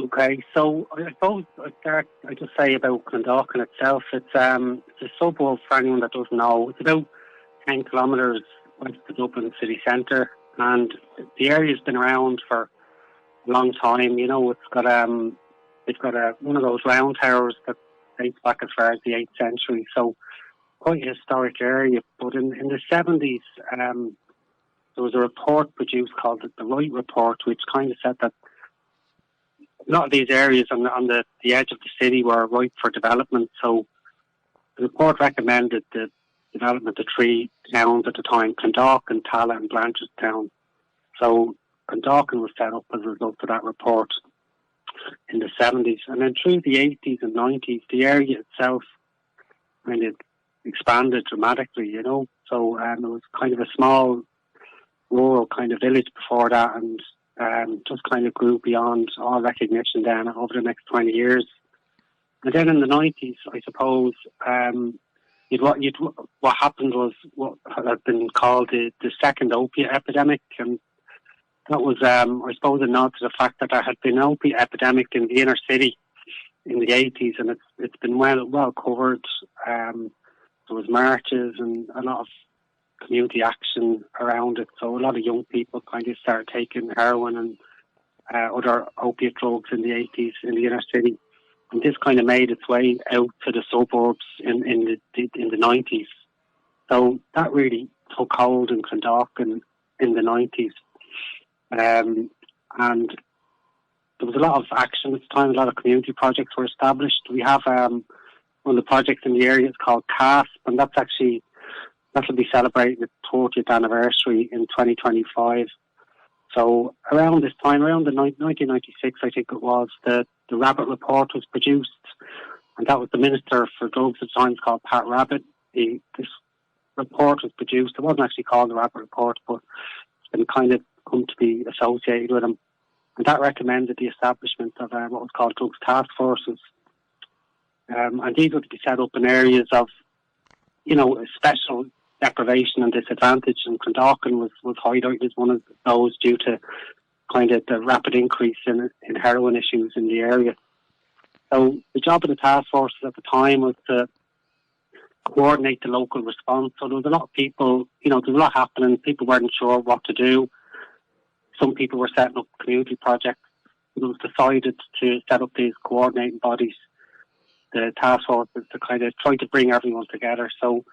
Okay, so I suppose I just say about Clondalkin itself. It's a suburb for anyone that doesn't know. It's about 10 kilometres west of Dublin city centre, and the area's been around for a long time. You know, it's got one of those round towers that dates back as far as the 8th century. So quite a historic area. But in the 70s, there was a report produced called the Wright Report, which kind of said that a lot of these areas on the edge of the city were ripe for development. So the report recommended the development of three towns at the time: Clondalkin, Tala and Blanchardstown. So Clondalkin was set up as a result of that report in the 70s. And then through the 80s and 90s, the area itself kind of expanded dramatically, you know. So it was kind of a small rural kind of village before that, and just kind of grew beyond all recognition then over the next 20 years. And then in the 90s, I suppose, what happened was what has been called the second opiate epidemic. And that was, I suppose, a nod to the fact that there had been an opiate epidemic in the inner city in the 80s, and it's been well covered. There was marches and a lot of community action around it. So a lot of young people kind of started taking heroin and other opiate drugs in the 80s in the inner city. And this kind of made its way out to the suburbs in the 90s. So that really took hold in Clondalkin in the 90s. And there was a lot of action at the time. A lot of community projects were established. We have one of the projects in the area is called CASP, and that'll be celebrating its 40th anniversary in 2025. So around this time, around the 1996, I think it was, the Rabbit Report was produced, and that was the Minister for Drugs at the time, called Pat Rabbit. This report was produced. It wasn't actually called the Rabbit Report, but it's been kind of come to be associated with him. And that recommended the establishment of what was called drugs task forces. And these were to be set up in areas of, you know, special deprivation and disadvantage, and Clondalkin was highlighted as one of those due to kind of the rapid increase in heroin issues in the area. So the job of the task forces at the time was to coordinate the local response. So there was a lot of people, you know, there was a lot happening. People weren't sure what to do. Some people were setting up community projects. It was decided to set up these coordinating bodies, the task forces, to kind of try to bring everyone together. So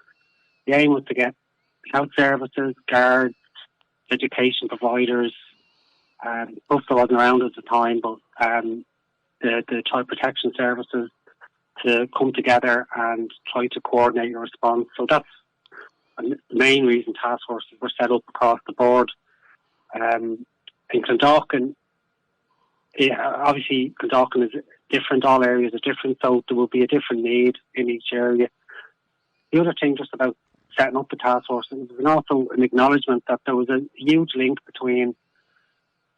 the aim was to get health services, guards, education providers, stuff that wasn't around at the time, but the child protection services to come together and try to coordinate a response. So that's the main reason task forces were set up across the board. In Clondalkin, obviously Clondalkin is different, all areas are different, so there will be a different need in each area. The other thing just about setting up the task force was also an acknowledgement that there was a huge link between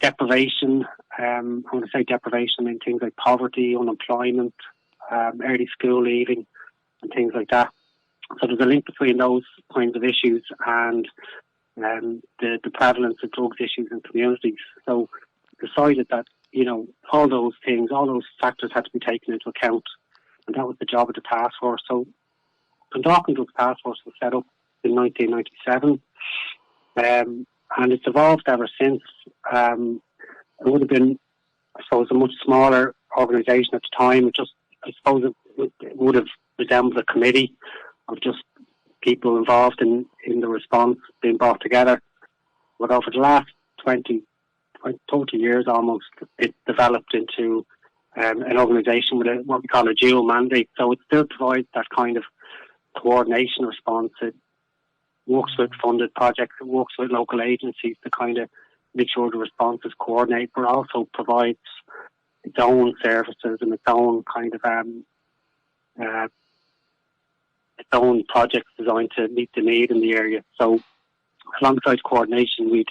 deprivation, when I say deprivation, I mean things like poverty, unemployment, early school leaving and things like that. So there's a link between those kinds of issues and the prevalence of drugs issues in communities. So decided that, you know, all those things, all those factors had to be taken into account, and that was the job of the task force. So Clondalkin Drugs Task Force was set up in 1997, and it's evolved ever since. It would have been, I suppose, a much smaller organisation at the time. I suppose it would have resembled a committee of just people involved in the response being brought together. But over the last 30 years almost, it developed into an organisation with what we call a dual mandate. So it still provides that kind of coordination response. It works with funded projects, it works with local agencies to kind of make sure the response is coordinated, but also provides its own services and its own kind of its own projects designed to meet the need in the area. So alongside coordination, we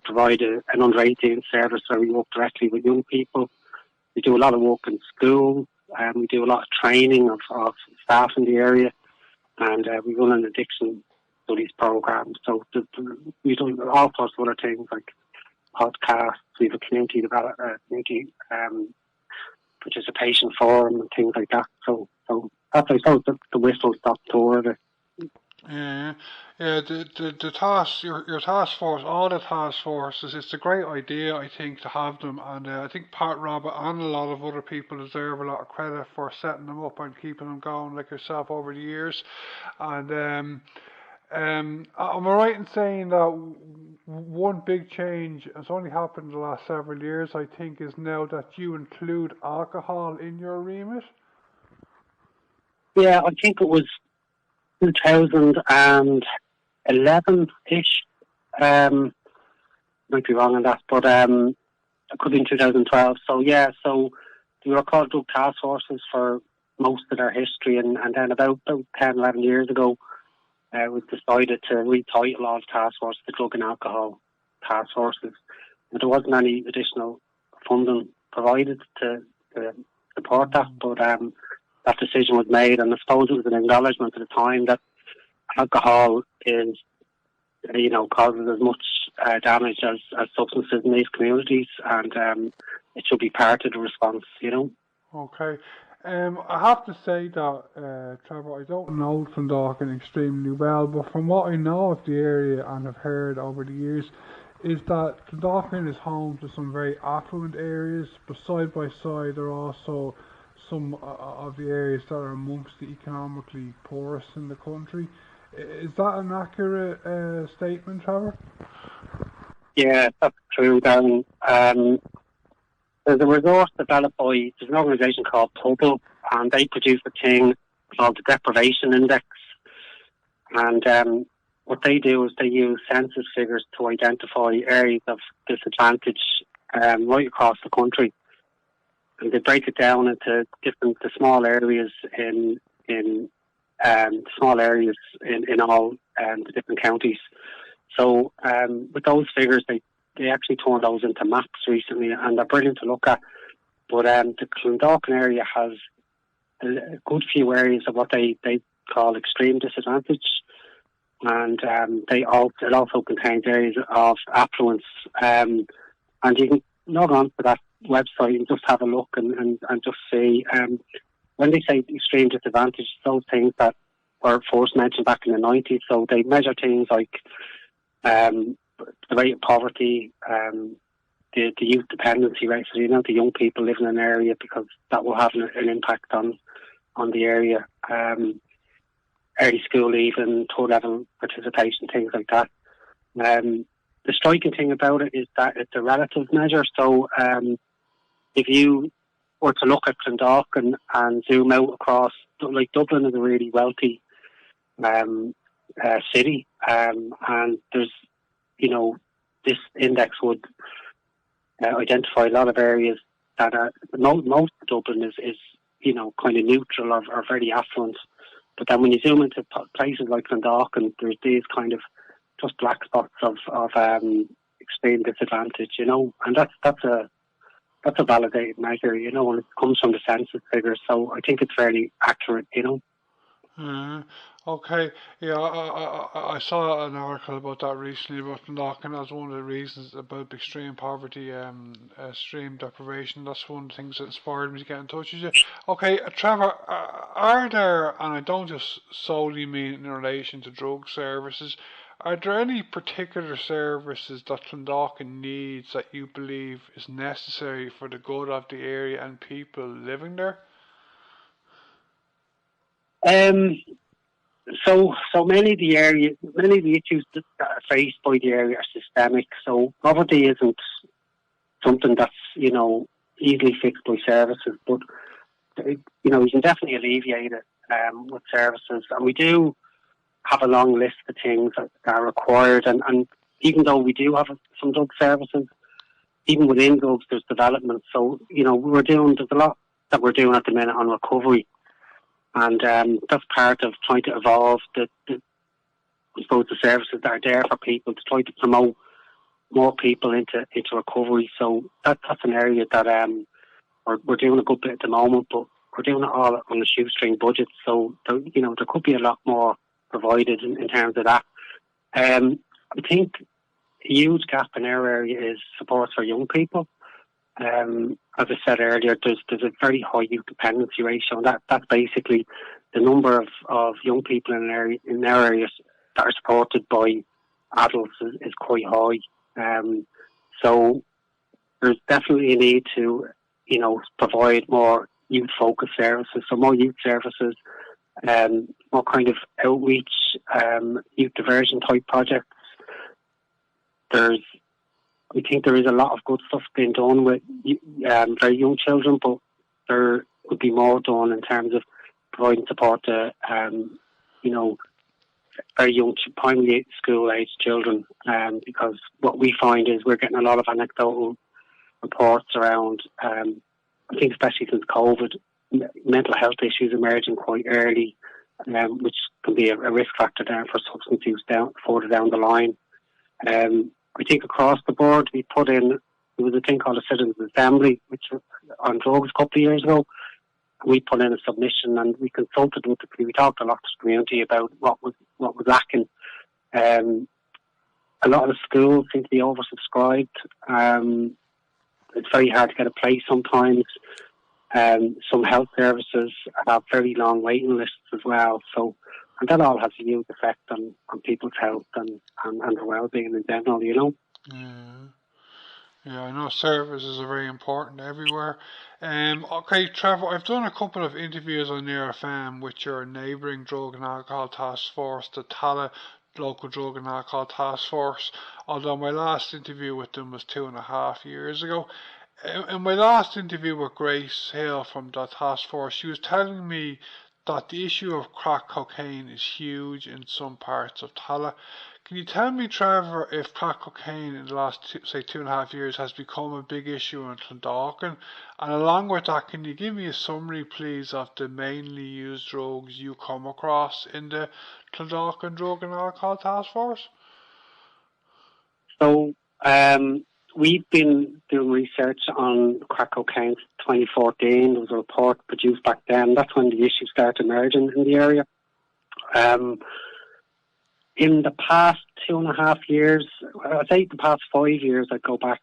provide an under 18 service where we work directly with young people. We do a lot of work in schools, we do a lot of training of staff in the area, and we run an addiction studies program. So we do all sorts of other things like podcasts. We have a community participation forum and things like that. So that's, I suppose, the whistle-stop tour of it. Yeah, the task, your task force, all the task forces, it's a great idea, I think, to have them, and I think Pat Rabbit and a lot of other people deserve a lot of credit for setting them up and keeping them going, like yourself, over the years. And am I right in saying that one big change has only happened in the last several years, I think, is now that you include alcohol in your remit? Yeah, I think it was 2011-ish. Might be wrong on that, but it could be in 2012. So yeah, so we were called drug task forces for most of their history, and then about 10, 11 years ago, we decided to retitle all the task forces the drug and alcohol task forces. And there wasn't any additional funding provided to support that, but that decision was made, and I suppose it was an acknowledgement at the time that alcohol is, causes as much damage as substances in these communities, and it should be part of the response, Okay. I have to say that, Trevor, I don't know Clondalkin extremely well, but from what I know of the area and have heard over the years, is that Clondalkin is home to some very affluent areas, but side by side there are also some of the areas that are amongst the economically poorest in the country. Is that an accurate statement, Trevor? Yeah, that's true, Darren. There's a resource developed by, there's an organisation called Tubble, and they produce a thing called the Deprivation Index. And what they do is they use census figures to identify areas of disadvantage right across the country. And they break it down into the small areas in all the different counties. So with those figures, they actually turned those into maps recently, and they're brilliant to look at. But the Clondalkin area has a good few areas of what they call extreme disadvantage, and it also contains areas of affluence. And you can log on to that website and just have a look and just see. When they say extreme disadvantage, those things that were first mentioned back in the 90s. So they measure things like the rate of poverty, the youth dependency rate, so the young people living in an area, because that will have an impact on the area. Early school leaving, third level participation, things like that. The striking thing about it is that it's a relative measure. So if you were to look at Clondalkin and zoom out across, like Dublin is a really wealthy city, and there's, this index would identify a lot of areas that are, most of Dublin is kind of neutral or very affluent. But then when you zoom into places like Clondalkin, there's these kind of just black spots of extreme disadvantage, and that's a validated measure, and it comes from the census figures, so I think it's fairly accurate, Okay, yeah, I saw an article about that recently about Clondalkin as one of the reasons about extreme poverty, extreme deprivation. That's one of the things that inspired me to get in touch with you. Okay, Trevor, are there, and I don't just solely mean in relation to drug services, are there any particular services that Clondalkin needs that you believe is necessary for the good of the area and people living there? So many of the issues that are faced by the area are systemic. So poverty isn't something that's easily fixed by services, but you can definitely alleviate it with services, and we do have a long list of things that are required. And even though we do have some drug services, even within drugs, there's development. So there's a lot that we're doing at the minute on recovery. And that's part of trying to evolve the services that are there for people, to try to promote more people into recovery. So that's an area that we're doing a good bit at the moment, but we're doing it all on a shoestring budget. So there could be a lot more provided in terms of that. I think a huge gap in our area is support for young people. As I said earlier, there's a very high youth dependency ratio, and that's basically the number of young people in our areas that are supported by adults is quite high. So there's definitely a need to, provide more youth-focused services, so more youth services, more kind of outreach, youth diversion type projects. We think there is a lot of good stuff being done with very young children, but there would be more done in terms of providing support to, very young primary school age children. Because what we find is we're getting a lot of anecdotal reports around, I think especially since COVID, mental health issues emerging quite early, which can be a risk factor down for substance use further down the line. I think across the board we put in, there was a thing called a Citizens Assembly, which was on drugs a couple of years ago. We put in a submission and we consulted with the community. We talked a lot to the community about what was lacking. A lot of the schools seem to be oversubscribed. It's very hard to get a place sometimes. Some health services have very long waiting lists as well. So, and that all has a huge effect on people's health and their well-being in general, Yeah, I know services are very important everywhere. Okay, Trevor, I've done a couple of interviews on your FM with your neighbouring drug and alcohol task force, the Tala local drug and alcohol task force, although my last interview with them was 2.5 years ago. In my last interview with Grace Hill from the task force, she was telling me that the issue of crack cocaine is huge in some parts of Tala. Can you tell me, Trevor, if crack cocaine in the last, say, 2.5 years has become a big issue in Clondalkin? And along with that, can you give me a summary, please, of the mainly used drugs you come across in the Clondalkin Drug and Alcohol Task Force? So, we've been doing research on crack cocaine since 2014. There was a report produced back then. That's when the issue started emerging in the area. In the past 2.5 years, I'd say the past 5 years, I'd go back,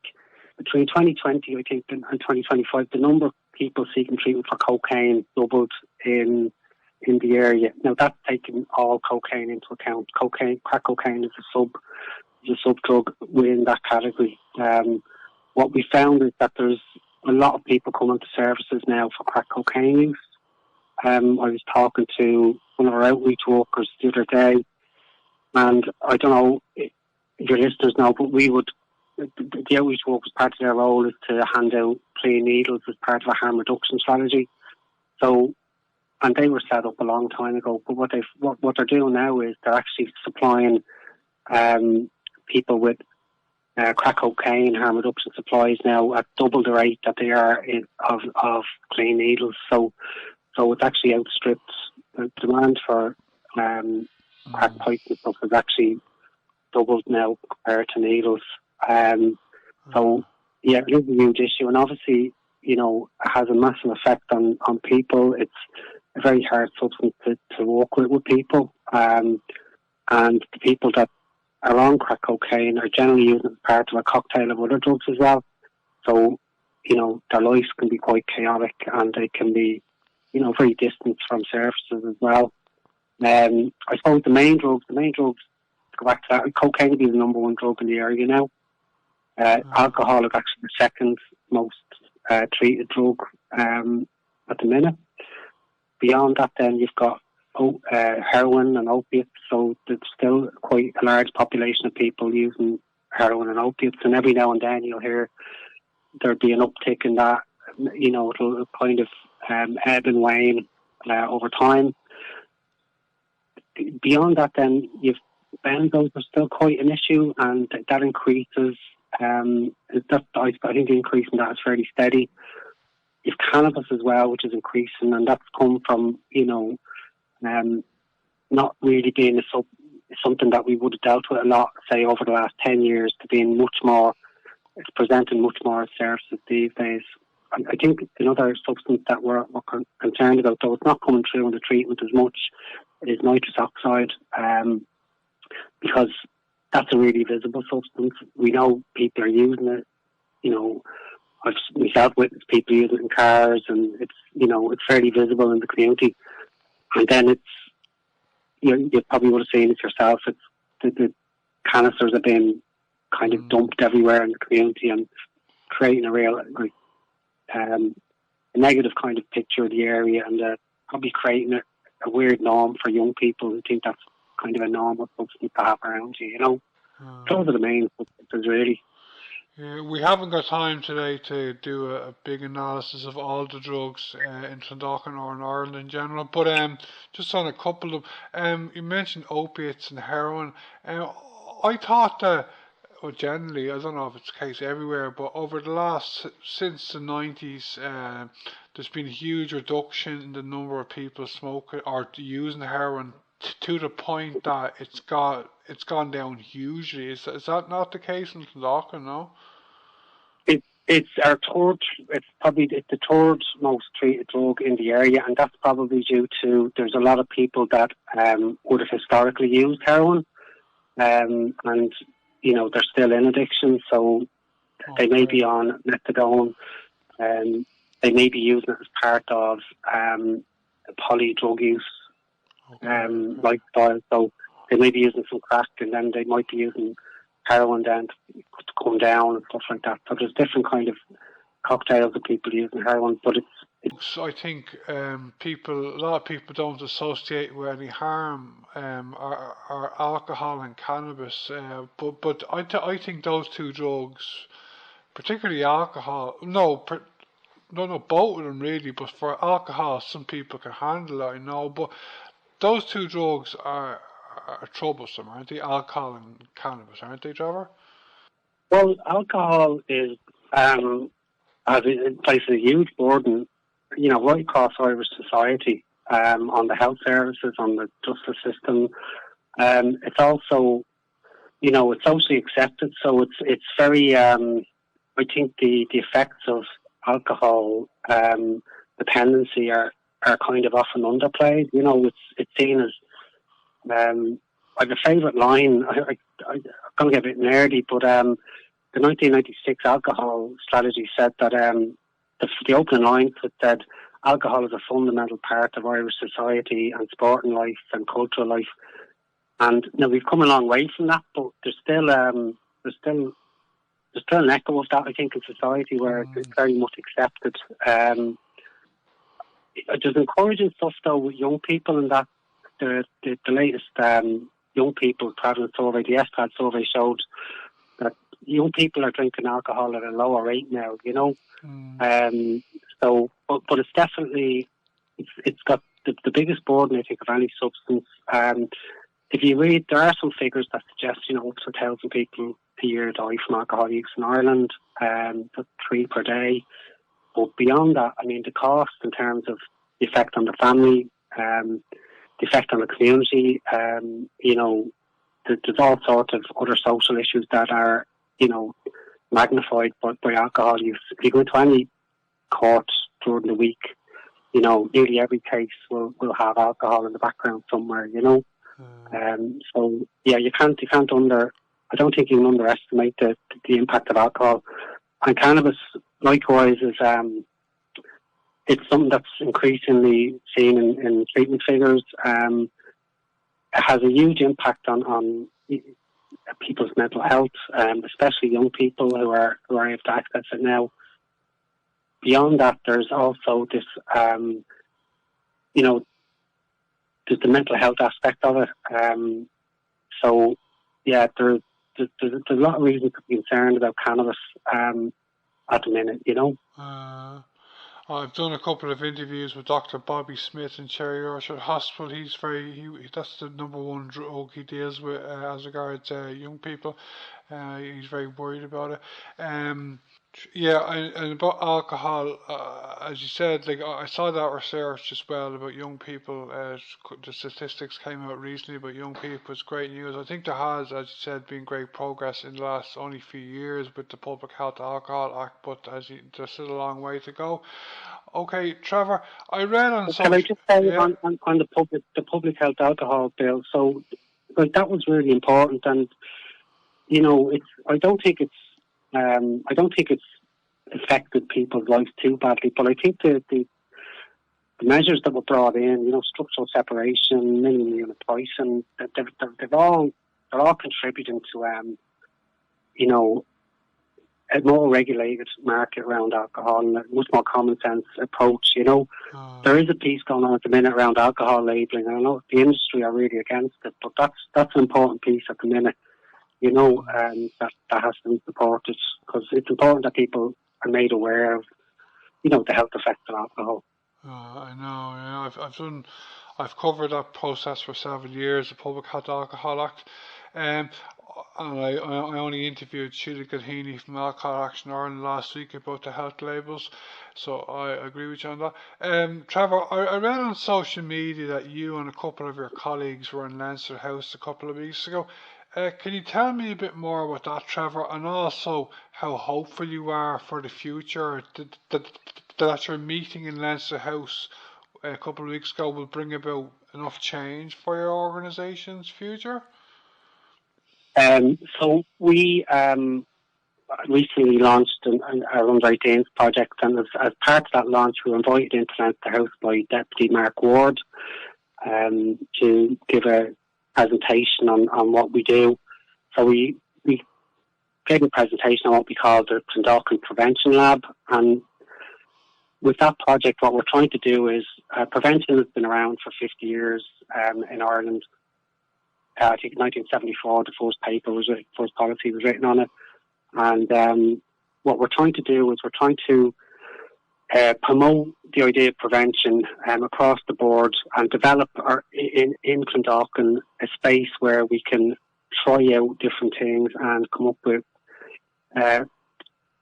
between 2020, I think, and 2025, the number of people seeking treatment for cocaine doubled in the area. Now, that's taking all cocaine into account. Crack cocaine is a sub-drug within that category. What we found is that there's a lot of people coming to services now for crack cocaine use. I was talking to one of our outreach workers the other day, and I don't know if your listeners know, but the outreach workers, part of their role is to hand out clean needles as part of a harm reduction strategy. So, and they were set up a long time ago, but what they're doing now is they're actually supplying people with crack cocaine harm reduction supplies now at double the rate that they are of clean needles. So it's actually outstripped the demand for crack pipes and stuff has actually doubled now compared to needles. So yeah, it is a huge issue, and obviously, it has a massive effect on people. It's a very hard substance to work with people, and the people that are on crack cocaine are generally using it as part of a cocktail of other drugs as well. So, their lives can be quite chaotic, and they can be, very distant from services as well. I suppose the main drugs, to go back to that, cocaine would be the number one drug in the area now. Alcohol is actually the second most treated drug at the minute. Beyond that, then you've got heroin and opiates, so there's still quite a large population of people using heroin and opiates, and every now and then you'll hear there'll be an uptick in that. It'll kind of ebb and wane over time. Beyond that, then you've benzos are still quite an issue, and that increases. I think the increase in that is fairly steady. You've cannabis as well, which is increasing, and that's come from not really being something that we would have dealt with a lot, say, over the last 10 years, to being much more. It's presenting much more as services these days. I think another substance that we're concerned about, though it's not coming through in the treatment as much, is nitrous oxide, because that's a really visible substance. We know people are using it. You know, I've myself witnessed people using it in cars, and it's fairly visible in the community. And then you probably would have seen it yourself. It's the canisters have been kind of dumped everywhere in the community and creating a real a negative kind of picture of the area, and probably creating a weird norm for young people who think that's kind of a normal substance to have around you. Those are the main substances, really. Yeah, we haven't got time today to do a big analysis of all the drugs in Clondalkin or in Ireland in general, but just on a couple of you mentioned opiates and heroin. I thought that, well, generally, I don't know if it's the case everywhere, but over the since the 90s, there's been a huge reduction in the number of people smoking or using heroin to the point that it's gone down hugely. Is that not the case in Clondalkin? No. It's probably the third most treated drug in the area, and that's probably due to there's a lot of people that would have historically used heroin, and they're still in addiction, so they may be on methadone, and they may be using it as part of poly drug use lifestyle. So they may be using some crack, and then they might be using heroin then to come down and stuff like that. So there's different kind of cocktails of people using heroin, but I think a lot of people don't associate with any harm or alcohol and cannabis, but I think those two drugs, particularly alcohol, both of them really, but for alcohol some people can handle it, I know, but those two drugs are troublesome, aren't they? Alcohol and cannabis, aren't they, Trevor? Well, alcohol is it places a huge burden, right across Irish society, on the health services, on the justice system. It's also, it's socially accepted, so it's very. I think the effects of alcohol dependency are kind of often underplayed. It's seen as. I have a favourite line. I'm going to get a bit nerdy, but the 1996 alcohol strategy said that the opening line said alcohol is a fundamental part of Irish society and sporting life and cultural life. And we've come a long way from that, but there's still an echo of that, I think, in society where it's very much accepted. There's encouraging stuff though with young people, and that the latest young people prevalence survey, the STAD survey, showed that young people are drinking alcohol at a lower rate now. So, but it's definitely it's got the biggest burden, I think, of any substance. If you read, there are some figures that suggest up to 1,000 people a year die from alcohol use in Ireland, 3 per day. But beyond that, I mean, the cost in terms of the effect on the family, the effect on the community, there's all sorts of other social issues that are, magnified by alcohol use. If you go to any court during the week, nearly every case will have alcohol in the background somewhere, So yeah, you can't I don't think you can underestimate the impact of alcohol. And cannabis, likewise, is it's something that's increasingly seen in treatment figures. It has a huge impact on people's mental health, especially young people who are able to access it now. Beyond that, there's also this, there's the mental health aspect of it. So, yeah, there's a lot of reasons to be concerned about cannabis at the minute, I've done a couple of interviews with Dr. Bobby Smith in Cherry Orchard Hospital. That's the number one drug he deals with as regards young people. He's very worried about it. And about alcohol, as you said, I saw that research as well about young people. The statistics came out recently about young people. It's great news. I think there has, as you said, been great progress in the last only few years with the Public Health Alcohol Act, but there's still a long way to go. Okay, Trevor, I read on social... Can I just say on the public health alcohol bill? So, that was really important, and I don't think it's affected people's lives too badly, but I think the measures that were brought in, structural separation, minimum unit pricing, they're all contributing to, a more regulated market around alcohol and a much more common sense approach. There is a piece going on at the minute around alcohol labelling. I know the industry are really against it, but that's an important piece at the minute. That has to be supported, because it's important that people are made aware of, the health effects of alcohol. I know. Yeah, I've covered that process for 7 years, the Public Health Alcohol Act, and I only interviewed Sheila Gilheany from Alcohol Action Ireland last week about the health labels, so I agree with you on that. Trevor, I read on social media that you and a couple of your colleagues were in Leinster House a couple of weeks ago. Can you tell me a bit more about that, Trevor, and also how hopeful you are for the future? That your meeting in Leinster House a couple of weeks ago will bring about enough change for your organisation's future? So we recently launched our Under 18s project, and as part of that launch, we were invited into Leinster House by Deputy Mark Ward to give a presentation on what we do. So we gave a presentation on what we call the Clondalkin Prevention Lab, and with that project, what we're trying to do is prevention has been around for 50 years in Ireland. I think in 1974, the first policy was written on it. And what we're trying to do is we're trying to promote the idea of prevention across the board and develop in Clondalkin a space where we can try out different things and come up with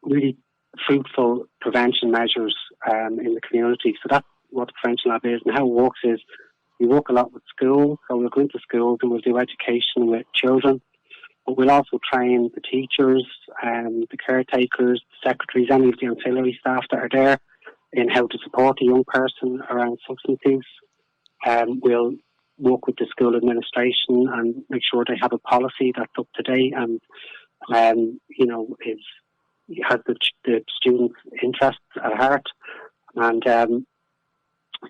really fruitful prevention measures in the community. So that's what the Prevention Lab is, and how it works is we work a lot with schools, so we'll go into schools and we'll do education with children, but we'll also train the teachers, the caretakers, the secretaries, any of the ancillary staff that are there in how to support a young person around substance use. We'll work with the school administration and make sure they have a policy that's up to date and, has the students' interests at heart. And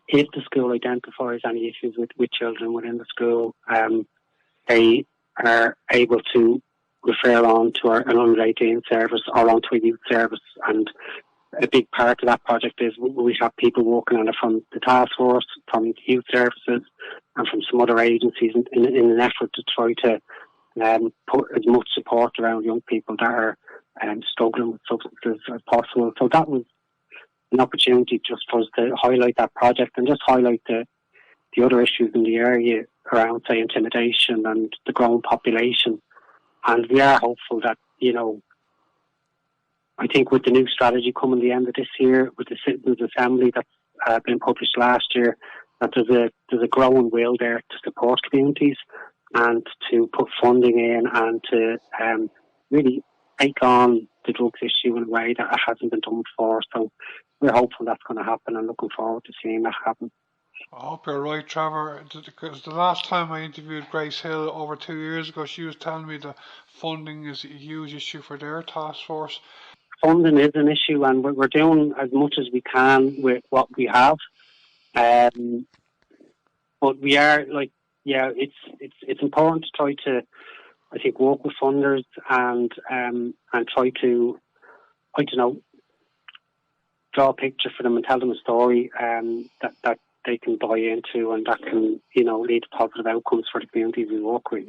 if the school identifies any issues with children within the school, they are able to refer on to an under 18 service or on to a youth service. And a big part of that project is we have people working on it from the task force, from youth services, and from some other agencies in an effort to try to put as much support around young people that are struggling with substances as possible. So that was an opportunity just for us to highlight that project and just highlight the other issues in the area around, say, intimidation and the growing population. And we are hopeful that, I think with the new strategy coming the end of this year, with the Citizens Assembly that's been published last year, that there's a growing will there to support communities and to put funding in and to really take on the drugs issue in a way that it hasn't been done before. So we're hopeful that's going to happen and looking forward to seeing that happen. I hope you're right, Trevor, because the last time I interviewed Grace Hill over 2 years ago, she was telling me that funding is a huge issue for their task force. Funding is an issue, and we're doing as much as we can with what we have. But we are it's important to try to, I think, work with funders and try to, draw a picture for them and tell them a story that they can buy into and that can, lead to positive outcomes for the communities we work with,